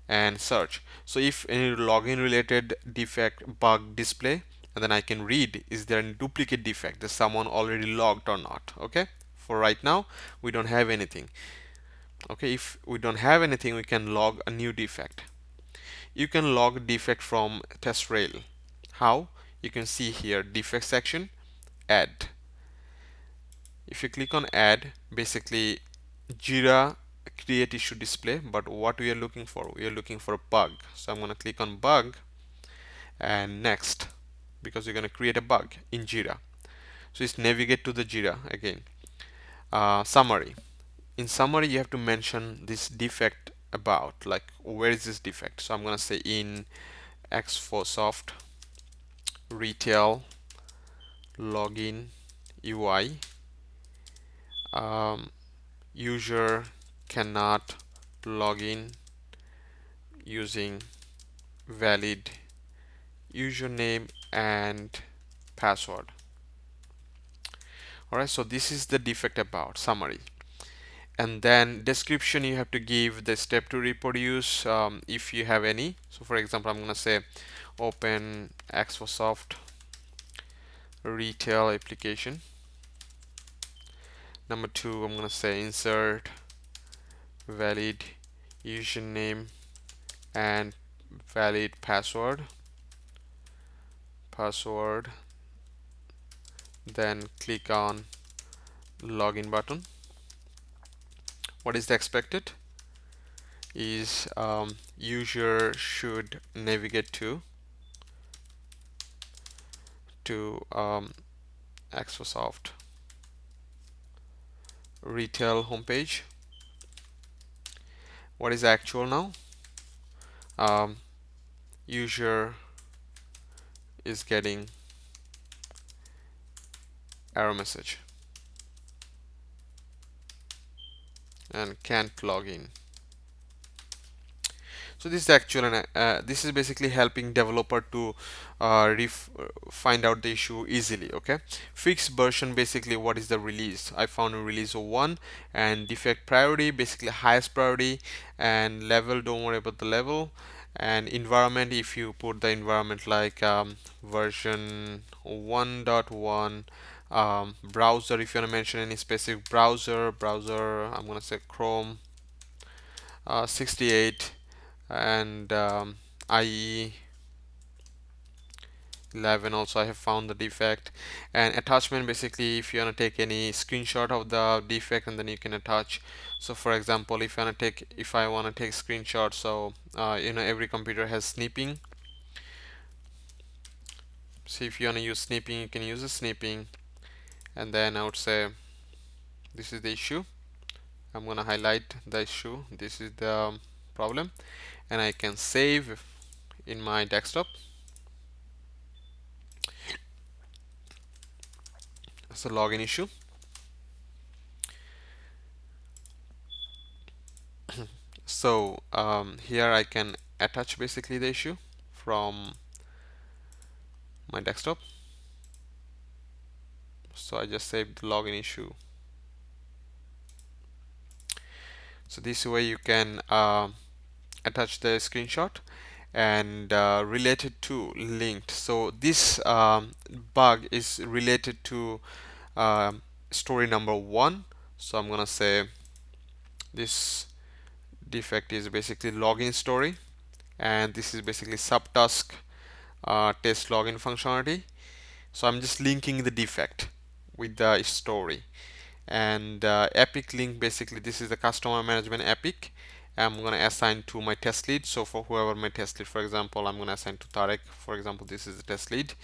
[SPEAKER 1] and search. So if any login related defect bug display, and then I can read is there any duplicate defect, is someone already logged or not. Okay, for right now we don't have anything. Okay, if we don't have anything, we can log a new defect. You can log defect from TestRail. How? You can see here defect section, add. If you click on add, basically JIRA create issue display, but what we are looking for, we are looking for a bug. So I'm going to click on bug and next, because we're going to create a bug in JIRA. So it's navigate to the JIRA again. Summary. In summary, you have to mention this defect about, like where is this defect. So I'm going to say in X4Soft retail login UI, user cannot log in using valid username and password. Alright, so this is the defect about summary. And then description, you have to give the step to reproduce if you have any. So for example, I'm going to say open X4Soft retail application. Number 2, I'm going to say insert valid username and valid password. Then click on login button. What is the expected is user should navigate to X4Soft retail homepage. What is actual now? User is getting error message and can't log in. So this is actual, and this is basically helping developer to find out the issue easily. Okay, fixed version, basically what is the release? I found a release of 1, and defect priority, basically highest priority, and level, don't worry about the level, and environment, if you put the environment like version 1.1, browser, if you want to mention any specific browser, I'm going to say Chrome 68, and IE 11 also I have found the defect. And attachment, basically if you want to take any screenshot of the defect, and then you can attach. So for example, if I want to take screenshot, so every computer has snipping. So if you want to use snipping, you can use the snipping, and then I would say this is the issue. I'm going to highlight the issue, this is the problem, and I can save in my desktop. It's a login issue. So here I can attach basically the issue from my desktop. So I just saved the login issue. So this way you can attach the screenshot and related to linked. So this bug is related to story number 1. So I'm gonna say this defect is basically login story, and this is basically subtask test login functionality. So I'm just linking the defect with the story. And epic link, basically this is the customer management epic. I'm going to assign to my test lead. So for whoever my test lead, for example, I'm going to assign to Tarek. For example, this is the test lead.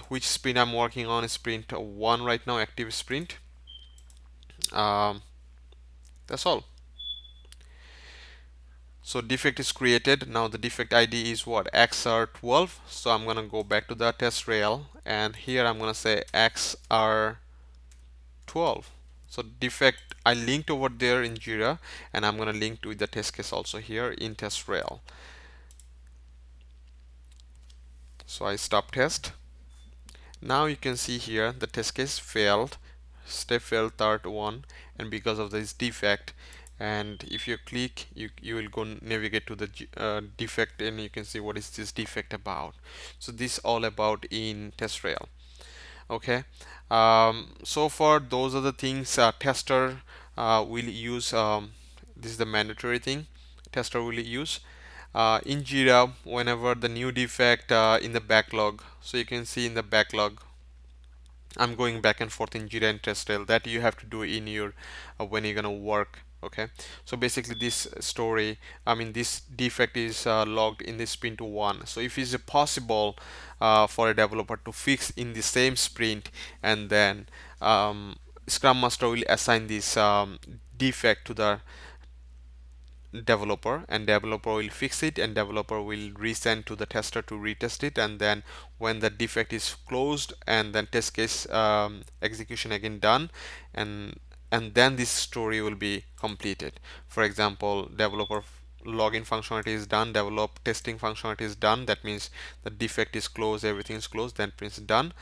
[SPEAKER 1] Which sprint I'm working on is sprint 1 right now, active sprint. um, that's all. So defect is created. Now the defect ID is what? XR12. So I'm gonna go back to the test rail, and here I'm gonna say XR12. So defect I linked over there in JIRA, and I'm gonna link to the test case also here in TestRail. So I stop test. Now you can see here the test case failed, step failed third one, and because of this defect. And if you click, you will go navigate to the defect, and you can see what is this defect about. So this all about in TestRail. Okay, so far those are the things tester will use. This is the mandatory thing tester will use. In JIRA, whenever the new defect in the backlog, so you can see in the backlog, I'm going back and forth in JIRA and TestRail, that you have to do in your when you're gonna work. Okay, so basically this story, I mean this defect is logged in the sprint 1. So if it's possible for a developer to fix in the same sprint, and then Scrum Master will assign this defect to the developer, and developer will fix it, and developer will resend to the tester to retest it, and then when the defect is closed, and then test case execution again done, and then this story will be completed. For example, developer login functionality is done, develop testing functionality is done, that means the defect is closed, everything is closed, then means done,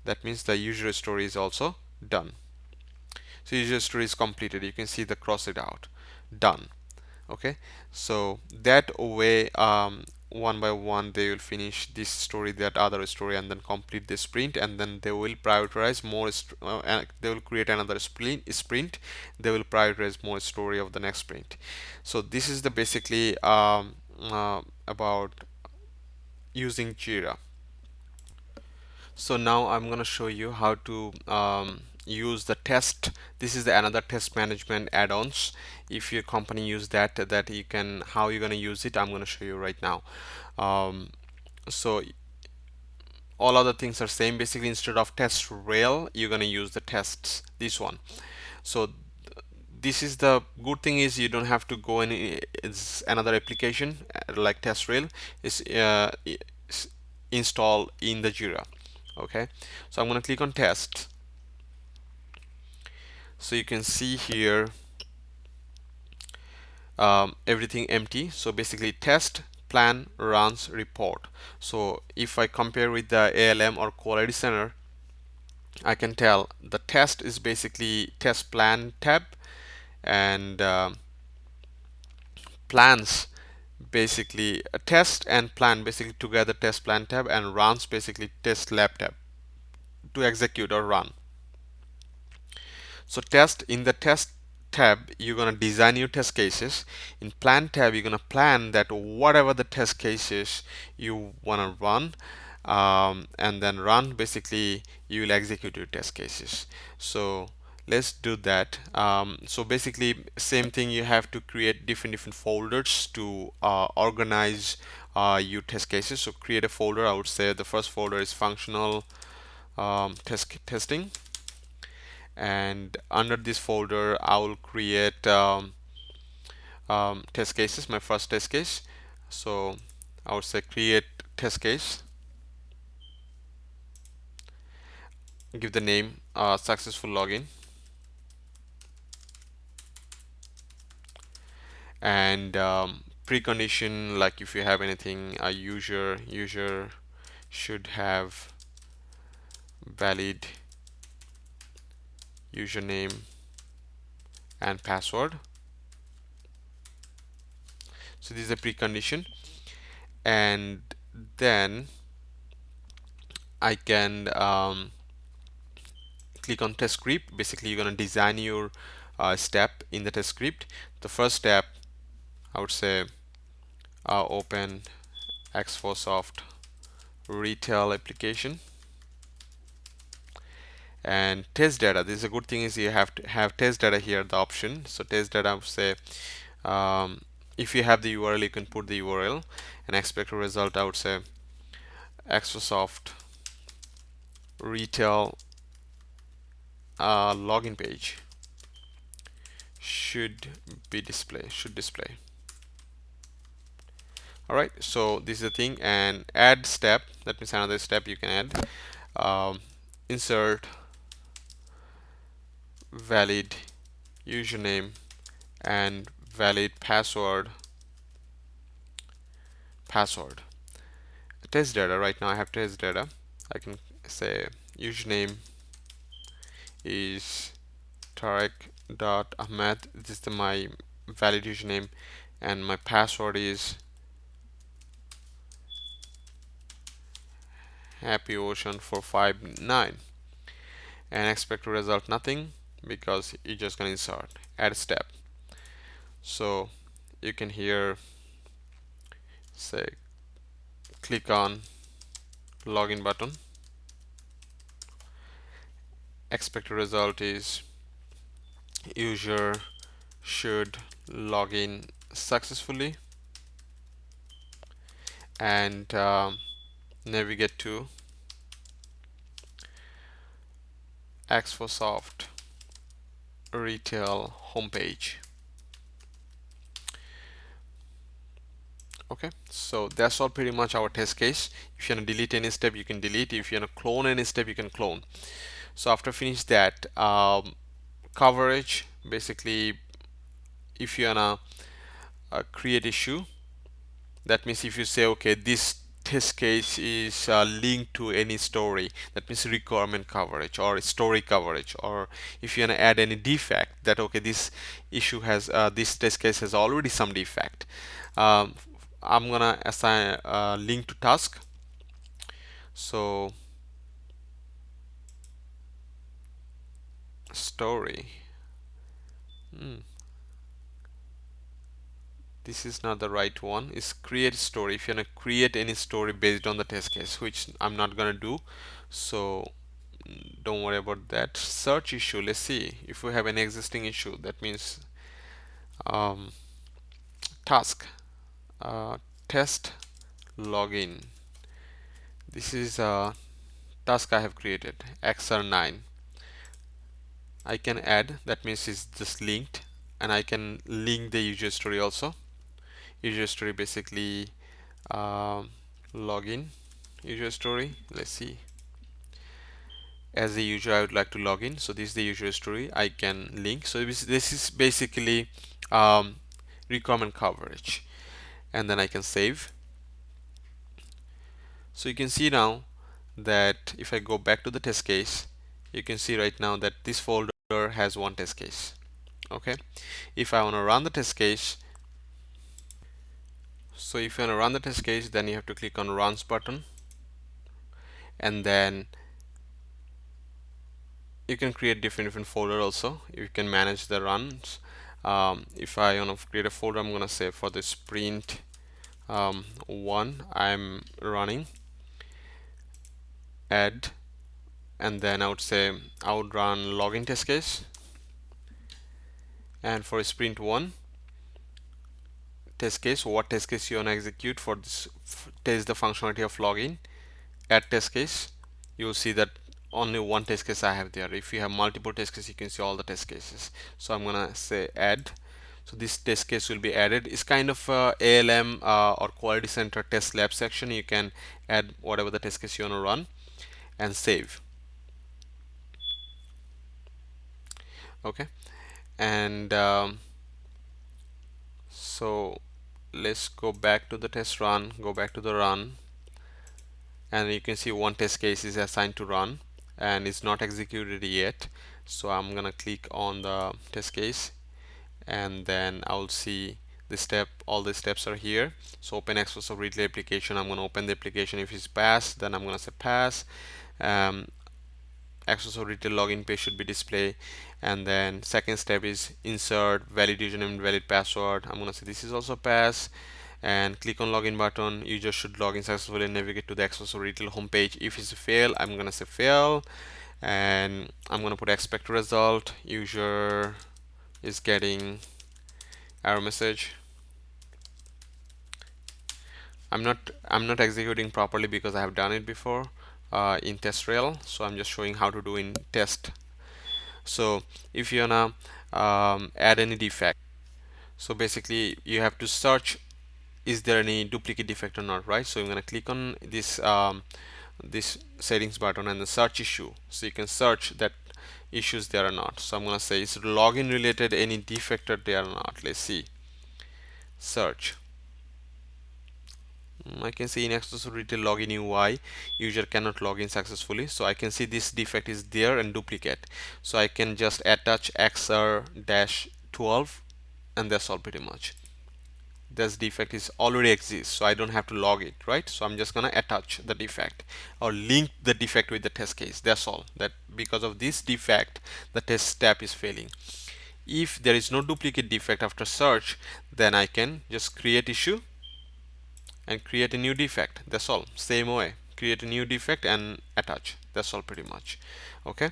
[SPEAKER 1] that means the user story is also done. So user story is completed, you can see the cross it out, done. Okay, so that way one by one they will finish this story, that other story, and then complete the sprint, and then they will prioritize more they will create another sprint, they will prioritize more story of the next sprint. So this is the basically about using JIRA. So now I'm going to show you how to use the test. This is the another test management add-ons. If your company use that you can, how you're going to use it, I'm going to show you right now. So all other things are same. Basically, instead of TestRail, you're going to use the tests, this one. So this is the good thing, is you don't have to go in it's another application like TestRail is installed in the JIRA. Okay, so I'm going to click on test. So you can see here everything empty. So basically test, plan, runs, report. So if I compare with the ALM or quality center, I can tell the test is basically test plan tab, and plans basically a test and plan basically together test plan tab, and runs basically test lab tab to execute or run. So test, in the test tab you're going to design your test cases. In plan tab you're going to plan that whatever the test cases you want to run, and then run, basically you will execute your test cases. So let's do that. So basically same thing, you have to create different folders to organize your test cases. So create a folder. I would say the first folder is functional testing, and under this folder I will create test cases, my first test case. So I would say create test case, give the name successful login, and precondition, like if you have anything, a user should have valid username and password. So this is a precondition, and then I can click on test script. Basically you're going to design your step in the test script. The first step, I would say open X4Soft retail application, And test data, this is a good thing, is you have to have test data here, the option. So test data, I would say, if you have the URL, you can put the URL, and expected result, I would say Exosoft retail login page should display. All right, so this is the thing. And add step, that means another step you can add. Insert valid username and valid password. Test data, right now I have test data. I can say username is Tarek.Ahmed. This is my valid username, and my password is happyocean459. And expect to result nothing, because you're just gonna insert add step. So you can here say click on login button. Expected result is user should log in successfully, and navigate to Exosoft retail homepage. Okay, so that's all pretty much our test case. If you want to delete any step, you can delete. If you want to clone any step, you can clone. So after finish that, coverage, basically, if you want to create issue, that means if you say, okay, this test case is linked to any story, that means requirement coverage or story coverage. Or if you want to add any defect, that okay, this issue has this test case has already some defect, I'm gonna assign a link to task. So story, this is not the right one. Is create story. If you want to create any story based on the test case, which I'm not gonna do, so don't worry about that. Search issue, let's see if we have an existing issue. That means task, test login. This is a task I have created, XR9. I can add, that means it's just linked, and I can link the user story also. User story, basically login user story. Let's see, as a user I would like to log in, so this is the user story I can link. So this is basically requirement coverage, and then I can save. So you can see now that if I go back to the test case, you can see right now that this folder has one test case. Okay, if I want to run the test case, so if you want to run the test case, then you have to click on runs button, and then you can create different folder also. You can manage the runs. If I want to create a folder, I'm gonna say for the sprint 1 I'm running, add, and then I would say I would run login test case, and for sprint 1 test case, what test case you want to execute for this test the functionality of login, add test case. You'll see that only one test case I have there. If you have multiple test cases, you can see all the test cases. So I'm gonna say add. So this test case will be added. It's kind of ALM or Quality Center test lab section. You can add whatever the test case you want to run, and save. Okay, and so let's go back to the test run, go back to the run, and you can see one test case is assigned to run and it's not executed yet. So I'm gonna click on the test case, and then I'll see the step, all the steps are here. So open access of retail application, I'm gonna open the application. If it's pass, then I'm gonna say pass. Access of retail login page should be display, and then second step is insert valid username and valid password. I'm gonna say this is also pass, and click on login button. User should log in successfully and navigate to the access of retail homepage. If it's a fail, I'm gonna say fail, and I'm gonna put expect result. User is getting error message. I'm not executing properly because I have done it before in TestRail, so I'm just showing how to do in test. So if you wanna add any defect, so basically you have to search, is there any duplicate defect or not, right? So I'm gonna click on this settings button and the search issue, so you can search that issues there or not. So I'm gonna say, is login related any defect or there or not? Let's see, search. I can see inaccessibility login UI, user cannot log in successfully. So I can see this defect is there and duplicate, so I can just attach XR-12 and that's all pretty much. This defect is already exists, so I don't have to log it, right? So I'm just gonna attach the defect or link the defect with the test case. That's all. That because of this defect the test step is failing. If there is no duplicate defect after search, then I can just create issue and create a new defect. That's all. Same way, create a new defect and attach. That's all pretty much. Okay,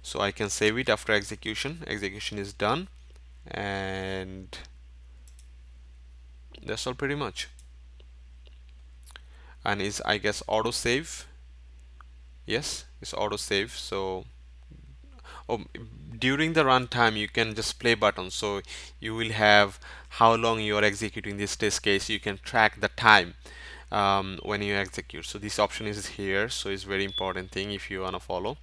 [SPEAKER 1] so I can save it after execution. Execution is done, and that's all pretty much. And is, I guess, auto save. Yes, it's auto save. So oh, during the runtime you can just play button, so you will have how long you are executing this test case. You can track the time when you execute. So this option is here, so it's very important thing if you want to follow,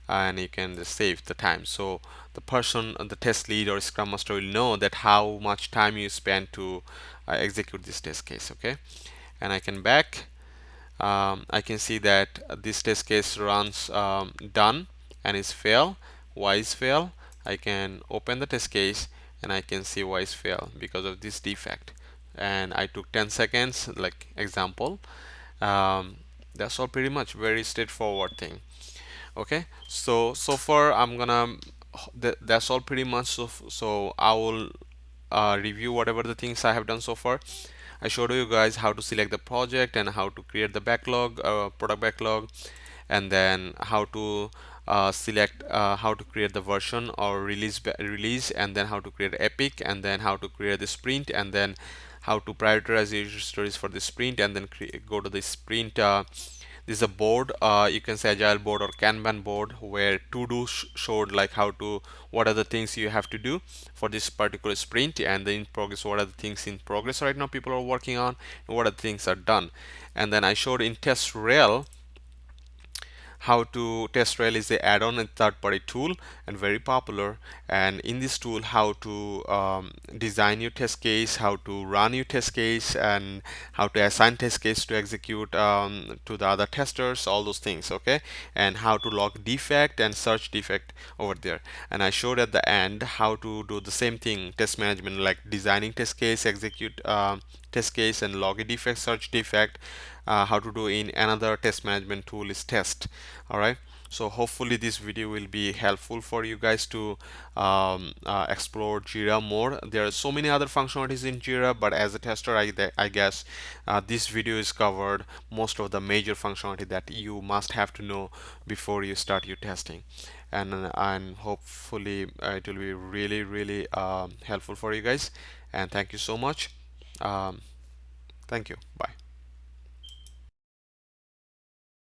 [SPEAKER 1] and you can just save the time, so the person, the test lead or scrum master will know that how much time you spend to execute this test case. Okay, and I can back. I can see that this test case runs done and is fail. Why is fail? I can open the test case and I can see why is fail, because of this defect. And I took 10 seconds, like example. That's all pretty much, very straightforward thing. Okay, so far I'm gonna that's all pretty much. So I will review whatever the things I have done so far. I showed you guys how to select the project and how to create the backlog, product backlog, and then how to select how to create the version or release, and then how to create epic, and then how to create the sprint, and then how to prioritize user stories for the sprint, and then go to the sprint. This is a board, you can say agile board or Kanban board, where to do showed like how to, what are the things you have to do for this particular sprint, and then in progress, what are the things in progress right now people are working on, and what are the things are done. And then I showed in TestRail how to, TestRail is the add-on and third-party tool and very popular. And in this tool, how to design your test case, how to run your test case, and how to assign test case to execute to the other testers, all those things. Okay, and how to log defect and search defect over there. And I showed at the end how to do the same thing, test management, like designing test case, execute test case, and log a defect, search defect. How to do in another test management tool is test. All right, so hopefully this video will be helpful for you guys to explore JIRA more. There are so many other functionalities in JIRA, but as a tester, I guess this video is covered most of the major functionality that you must have to know before you start your testing. And hopefully it will be really helpful for you guys. And thank you so much. um, Thank you. Bye.